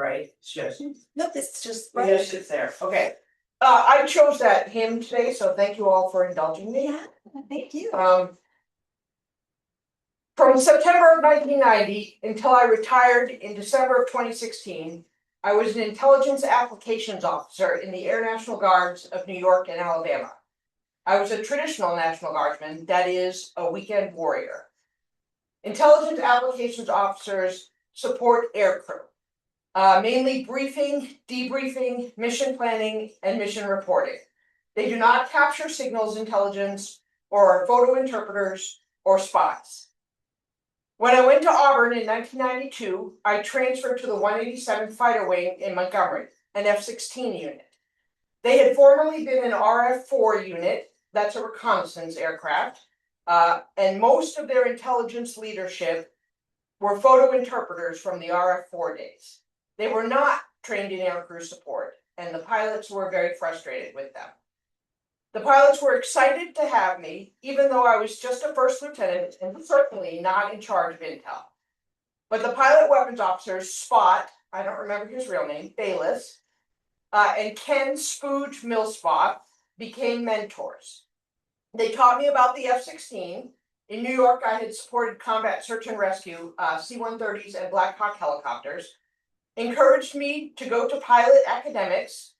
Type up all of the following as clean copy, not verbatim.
right? It's just, Nope, it's just it just sits there, okay. I chose that hymn today, so thank you all for indulging me. Yeah, thank you. From September of 1990 until I retired in December of 2016, I was an intelligence applications officer in the Air National Guards of New York and Alabama. I was a traditional National Guardsman, that is, a weekend warrior. Intelligence applications officers support aircrew, mainly briefing, debriefing, mission planning, and mission reporting. They do not capture signals intelligence or are photo interpreters or spies. When I went to Auburn in 1992, I transferred to the 187 Fighter Wing in Montgomery, an F-16 unit. They had formerly been an RF-4 unit, that's a reconnaissance aircraft, and most of their intelligence leadership were photo interpreters from the RF-4 days. They were not trained in aircrew support, and the pilots were very frustrated with them. The pilots were excited to have me, even though I was just a first lieutenant and certainly not in charge of intel. But the pilot weapons officers, Spot, I don't remember his real name, Bayless, and Ken Spooge Millspot became mentors. They taught me about the F-16. In New York, I had supported combat search and rescue, C-130s and Black Hawk helicopters, encouraged me to go to pilot academics,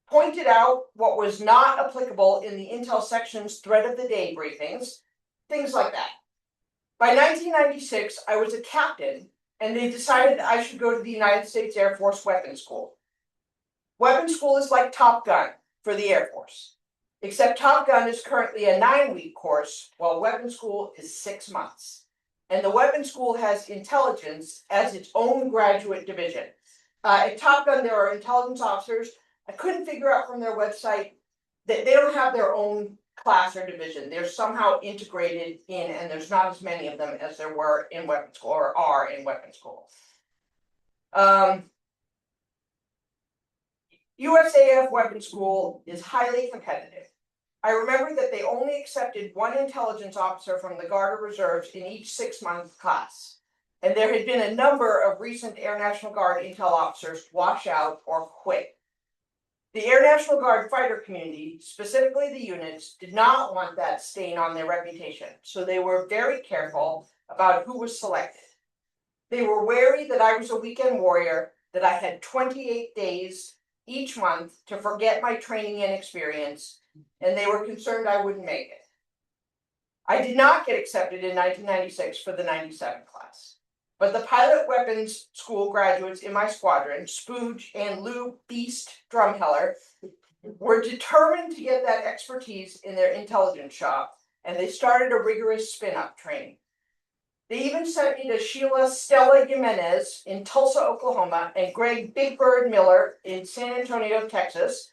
pointed out what was not applicable in the Intel section's threat of the day briefings, things like that. By 1996, I was a captain, and they decided I should go to the United States Air Force Weapons School. Weapons School is like Top Gun for the Air Force, except Top Gun is currently a 9-week course, while Weapons School is 6 months. And the Weapons School has intelligence as its own graduate division. At Top Gun, there are intelligence officers. I couldn't figure out from their website that they don't have their own class or division. They're somehow integrated in, and there's not as many of them as there were in weapons school or are in weapons school. USAF weapons school is highly competitive. I remember that they only accepted one intelligence officer from the Guard or Reserves in each 6-month class. And there had been a number of recent Air National Guard intel officers wash out or quit. The Air National Guard fighter community, specifically the units, did not want that stain on their reputation, so they were very careful about who was selected. They were wary that I was a weekend warrior, that I had 28 days each month to forget my training and experience, and they were concerned I wouldn't make it. I did not get accepted in 1996 for the 97 class. But the pilot weapons school graduates in my squadron, Spooge and Lou Beast Drumheller, were determined to get that expertise in their intelligence shop, and they started a rigorous spin-up training. They even sent me to Sheila Stella Jimenez in Tulsa, Oklahoma, and Greg Big Bird Miller in San Antonio, Texas.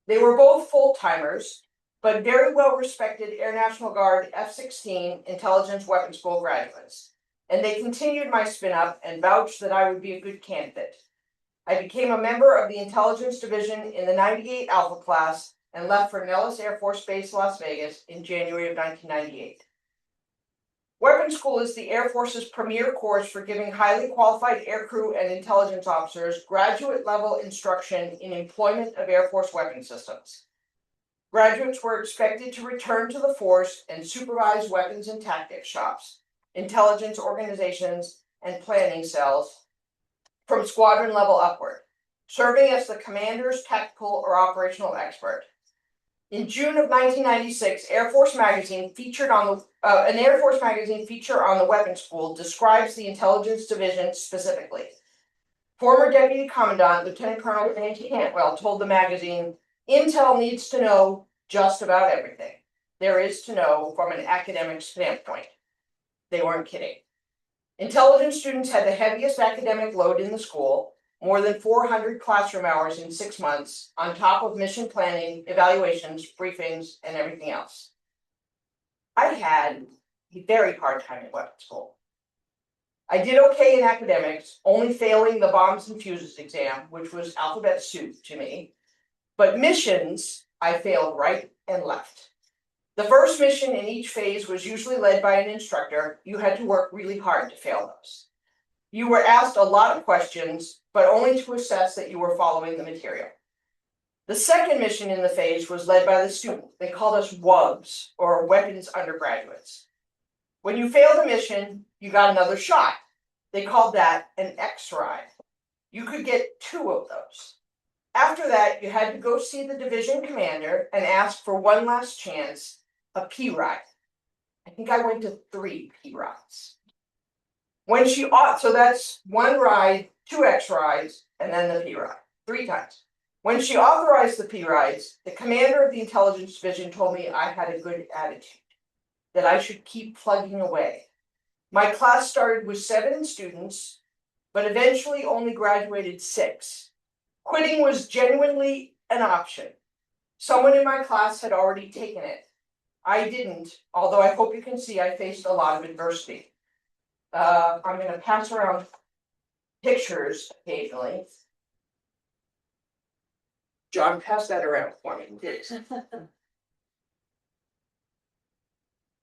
They were both full-timers, but very well-respected Air National Guard F-16 intelligence weapons school graduates. And they continued my spin-up and vouched that I would be a good candidate. I became a member of the intelligence division in the 98 Alpha class and left for Nellis Air Force Base, Las Vegas in January of 1998. Weapons School is the Air Force's premier course for giving highly qualified aircrew and intelligence officers graduate-level instruction in employment of Air Force weapon systems. Graduates were expected to return to the force and supervise weapons and tactics shops, intelligence organizations, and planning cells from squadron level upward, serving as the commander's tactical or operational expert. In June of 1996, Air Force Magazine featured on an Air Force Magazine feature on the weapons school describes the intelligence division specifically. Former Deputy Commandant Lieutenant Colonel Andy Cantwell told the magazine, "Intel needs to know just about everything there is to know from an academic standpoint." They weren't kidding. Intelligence students had the heaviest academic load in the school, more than 400 classroom hours in 6 months, on top of mission planning, evaluations, briefings, and everything else. I had a very hard time in weapons school. I did okay in academics, only failing the bombs and fuses exam, which was alphabet soup to me. But missions, I failed right and left. The first mission in each phase was usually led by an instructor. You had to work really hard to fail those. You were asked a lot of questions, but only to assess that you were following the material. The second mission in the phase was led by the student. They called us WUGs, or Weapons Undergraduates. When you failed a mission, you got another shot. They called that an X-ride. You could get 2 of those. After that, you had to go see the division commander and ask for one last chance, a P-ride. I think I went to 3 P-rides. So that's 1 ride, 2 X-rides, and then the P-ride, 3 times. When she authorized the P-rides, the commander of the intelligence division told me I had a good attitude, that I should keep plugging away. My class started with 7 students, but eventually only graduated 6. Quitting was genuinely an option. Someone in my class had already taken it. I didn't, although I hope you can see I faced a lot of adversity. I'm going to pass around pictures occasionally. John, pass that around for me, please.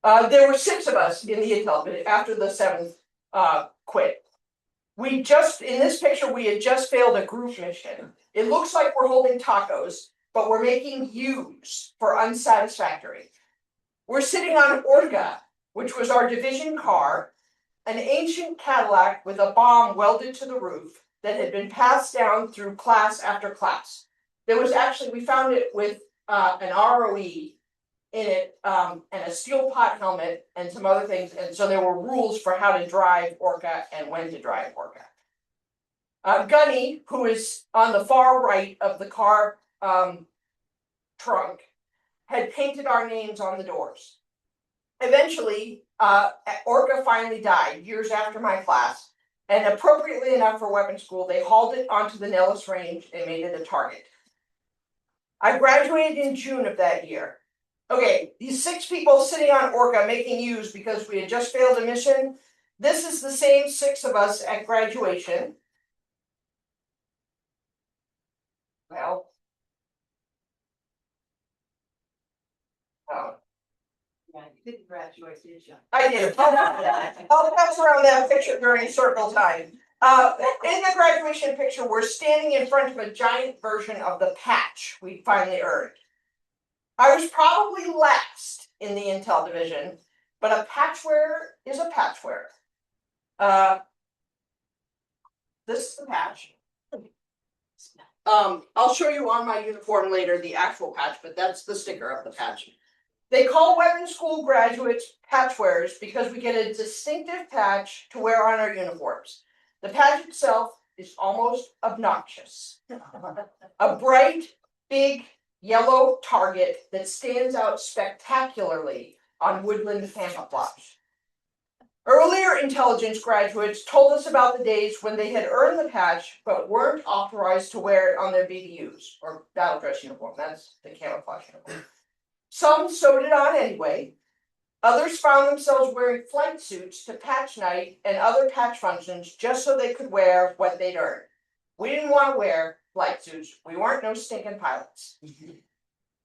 There were 6 of us in the intel, but after the 7th quit. In this picture, we had just failed a group mission. It looks like we're holding tacos, but we're making U's for unsatisfactory. We're sitting on Orca, which was our division car, an ancient Cadillac with a bomb welded to the roof that had been passed down through class after class. We found it with an ROE in it, and a steel pot helmet and some other things, and so there were rules for how to drive Orca and when to drive Orca. Gunny, who is on the far right of the car trunk, had painted our names on the doors. Eventually, Orca finally died years after my class, and appropriately enough for weapons school, they hauled it onto the Nellis Range and made it a target. I graduated in June of that year. Okay, these 6 people sitting on Orca making U's because we had just failed a mission. This is the same 6 of us at graduation. Well, Yeah, you didn't graduate, did you? I did. I'll pass around that picture during circle time. In the graduation picture, we're standing in front of a giant version of the patch we finally earned. I was probably last in the intel division, but a patch wearer is a patch wearer. This is the patch. I'll show you on my uniform later the actual patch, but that's the sticker of the patch. They call weapons school graduates patch wearers because we get a distinctive patch to wear on our uniforms. The patch itself is almost obnoxious. A bright, big, yellow target that stands out spectacularly on woodland camouflage. Earlier intelligence graduates told us about the days when they had earned the patch but weren't authorized to wear it on their BDUs, or battle dress uniform. That's the camouflage uniform. Some sewed it on anyway. Others found themselves wearing flight suits to patch night and other patch functions just so they could wear what they'd earned. We didn't want to wear flight suits. We weren't no stinking pilots.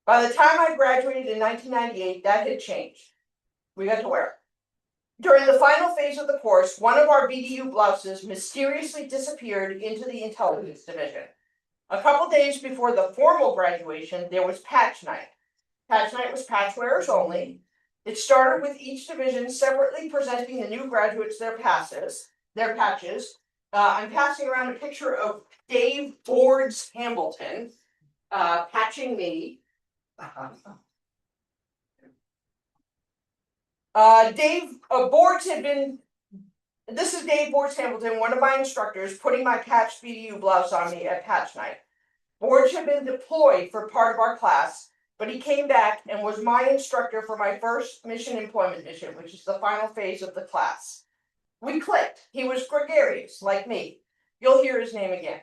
By the time I graduated in 1998, that had changed. We got to wear it. During the final phase of the course, one of our BDU blouses mysteriously disappeared into the intelligence division. A couple days before the formal graduation, there was patch night. Patch night was patch wearers only. It started with each division separately presenting the new graduates their patches. I'm passing around a picture of Dave Boards Hamilton patching me. This is Dave Boards Hamilton, one of my instructors, putting my patched BDU blouse on me at patch night. Boards had been deployed for part of our class, but he came back and was my instructor for my first mission employment mission, which is the final phase of the class. We clicked. He was gregarious, like me. You'll hear his name again.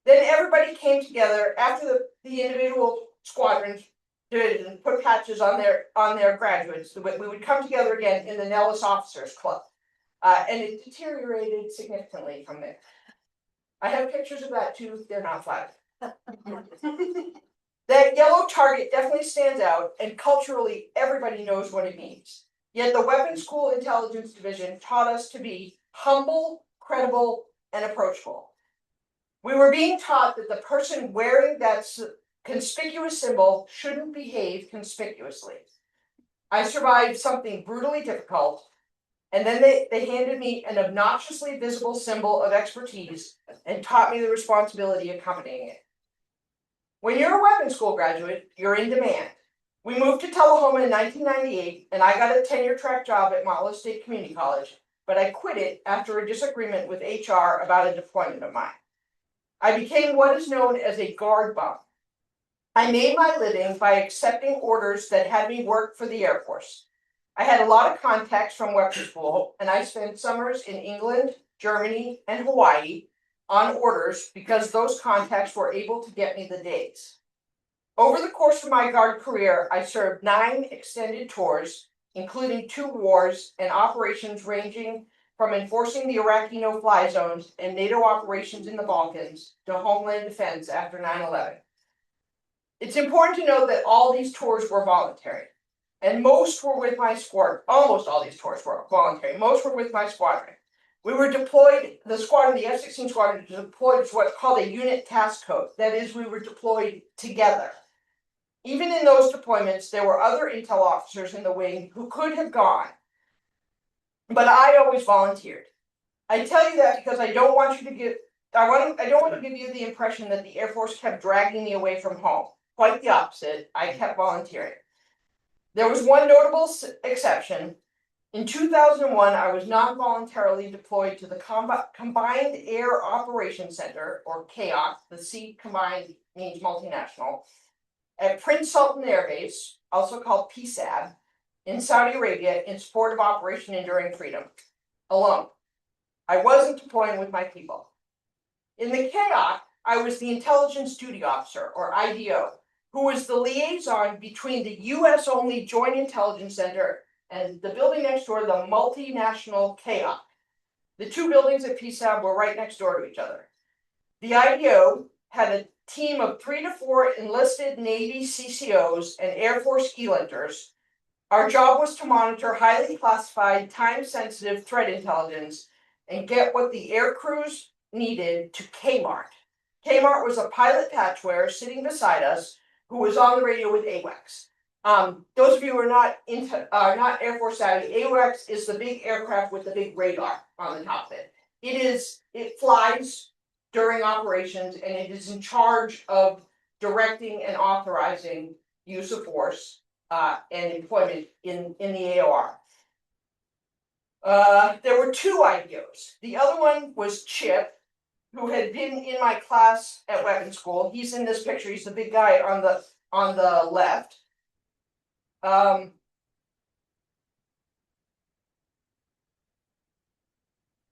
Then everybody came together after the individual squadrons did and put patches on their graduates. We would come together again in the Nellis Officers Club. And it deteriorated significantly from there. I have pictures of that too. They're not flattering. That yellow target definitely stands out, and culturally everybody knows what it means. Yet the Weapons School Intelligence Division taught us to be humble, credible, and approachable. We were being taught that the person wearing that conspicuous symbol shouldn't behave conspicuously. I survived something brutally difficult, and then they handed me an obnoxiously visible symbol of expertise and taught me the responsibility accompanying it. When you're a weapons school graduate, you're in demand. We moved to Tullahoma in 1998, and I got a tenure track job at Marlow State Community College, but I quit it after a disagreement with HR about a deployment of mine. I became what is known as a guard bum. I made my living by accepting orders that had me work for the Air Force. I had a lot of contacts from weapons school, and I spent summers in England, Germany, and Hawaii on orders because those contacts were able to get me the days. Over the course of my guard career, I served 9 extended tours, including 2 wars and operations ranging from enforcing the Iraqi no-fly zones and NATO operations in the Balkans to homeland defense after 9/11. It's important to note that all these tours were voluntary, and most were with my squadron. Almost all these tours were voluntary. Most were with my squadron. We were deployed, the squadron, the F-16 squadron, deployed to what's called a unit task code. That is, we were deployed together. Even in those deployments, there were other intel officers in the wing who could have gone, but I always volunteered. I tell you that because I don't want you to give, I don't want to give you the impression that the Air Force kept dragging me away from home. Quite the opposite. I kept volunteering. There was one notable exception. In 2001, I was not voluntarily deployed to the Combined Air Operations Center, or CAOC. The C combined means multinational, at Prince Sultan Air Base, also called PSAB, in Saudi Arabia in support of Operation Enduring Freedom, alone. I wasn't deploying with my people. In the CAOC, I was the Intelligence Duty Officer, or IDO, who was the liaison between the US-only Joint Intelligence Center and the building next door, the multinational CAOC. The 2 buildings at PSAB were right next door to each other. The IDO had a team of 3 to 4 enlisted Navy CCOs and Air Force ELINTers. Our job was to monitor highly classified, time-sensitive threat intelligence and get what the air crews needed to Kmart. Kmart was a pilot patchwear sitting beside us who was on the radio with AWACS. Those of you who are not Air Force savvy, AWACS is the big aircraft with the big radar on the top of it. It flies during operations, and it is in charge of directing and authorizing use of force and employment in the AOR. There were 2 IDOs. The other one was Chip, who had been in my class at weapons school. He's in this picture. He's the big guy on the left.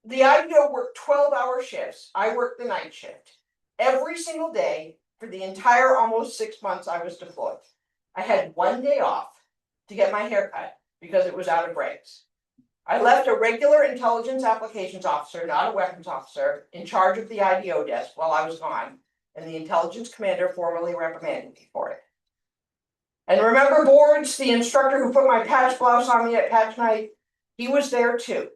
The IDO worked 12-hour shifts. I worked the night shift every single day for the entire almost 6 months I was deployed. I had 1 day off to get my hair cut because it was out of breaks. I left a regular intelligence applications officer, not a weapons officer, in charge of the IDO desk while I was gone, and the intelligence commander formally reprimanded me for it. And remember Boards, the instructor who put my patch blouse on me at patch night? He was there too,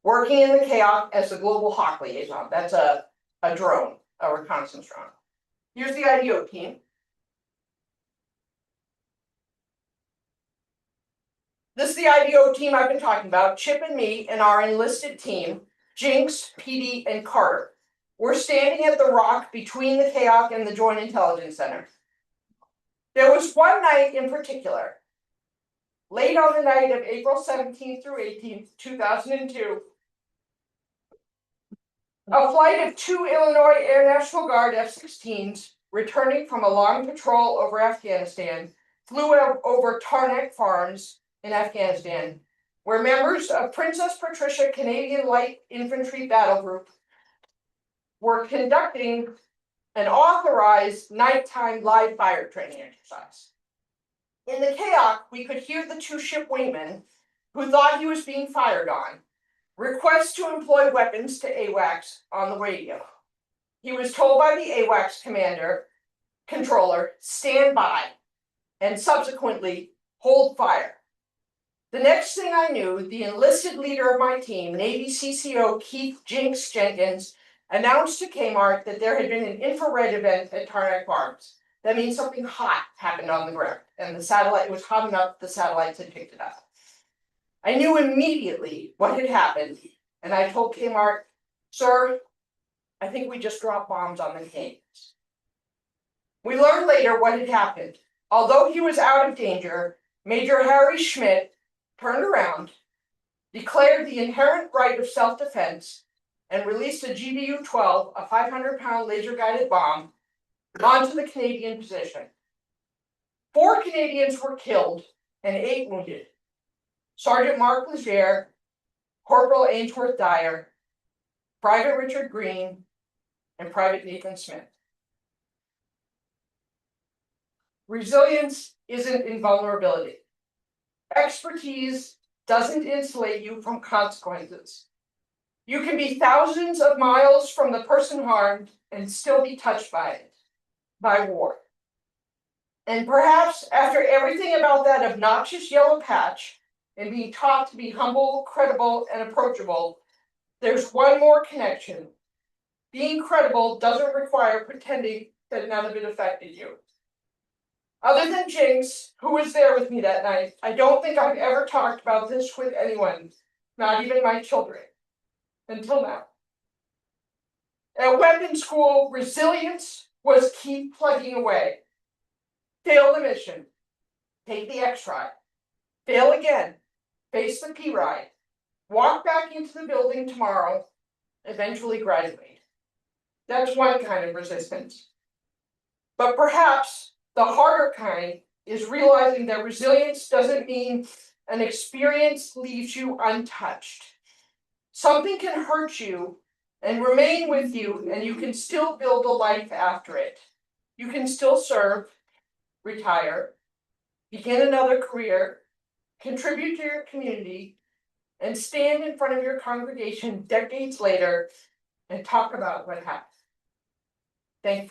working in the CAOC as the Global Hawk liaison. That's a drone, a reconnaissance drone. Here's the IDO team. This is the IDO team I've been talking about, Chip and me and our enlisted team, Jinx, PD, and Carter. We're standing at the rock between the CAOC and the Joint Intelligence Center. There was one night in particular, late on the night of April 17th through 18th, 2002, a flight of 2 Illinois Air National Guard F-16s returning from a long patrol over Afghanistan flew over Tarnak Farms in Afghanistan, where members of Princess Patricia Canadian Light Infantry Battle Group were conducting an authorized nighttime live fire training exercise. In the CAOC, we could hear the 2 ship wingmen, who thought he was being fired on, request to employ weapons to AWACS on the radio. He was told by the AWACS controller, stand by, and subsequently hold fire. The next thing I knew, the enlisted leader of my team, Navy CCO Keith Jinx Jenkins, announced to Kmart that there had been an infrared event at Tarnack Farms. That means something hot happened on the ground, and the satellite was hot enough the satellites had picked it up. I knew immediately what had happened, and I told Kmart, "Sir, I think we just dropped bombs on the Canadians." We learned later what had happened. Although he was out of danger, Major Harry Schmidt turned around, declared the inherent right of self-defense, and released a GBU-12, a 500-pound laser-guided bomb, onto the Canadian position. 4 Canadians were killed and 8 wounded. Sergeant Mark Legere, Corporal Ainsworth Dyer, Private Richard Green, and Private Nathan Smith. Resilience isn't invulnerability. Expertise doesn't insulate you from consequences. You can be thousands of miles from the person harmed and still be touched by it, by war. And perhaps after everything about that obnoxious yellow patch and being taught to be humble, credible, and approachable, there's one more connection. Being credible doesn't require pretending that none of it affected you. Other than Jinx, who was there with me that night, I don't think I've ever talked about this with anyone, not even my children, until now. At weapons school, resilience was keep plugging away. Fail the mission, take the X-Ride, fail again, face the P-Ride, walk back into the building tomorrow, eventually graduate. That's one kind of resistance. But perhaps the harder kind is realizing that resilience doesn't mean an experience leaves you untouched. Something can hurt you and remain with you, and you can still build a life after it. You can still serve, retire, begin another career, contribute to your community, and stand in front of your congregation decades later and talk about what happened. Thank you.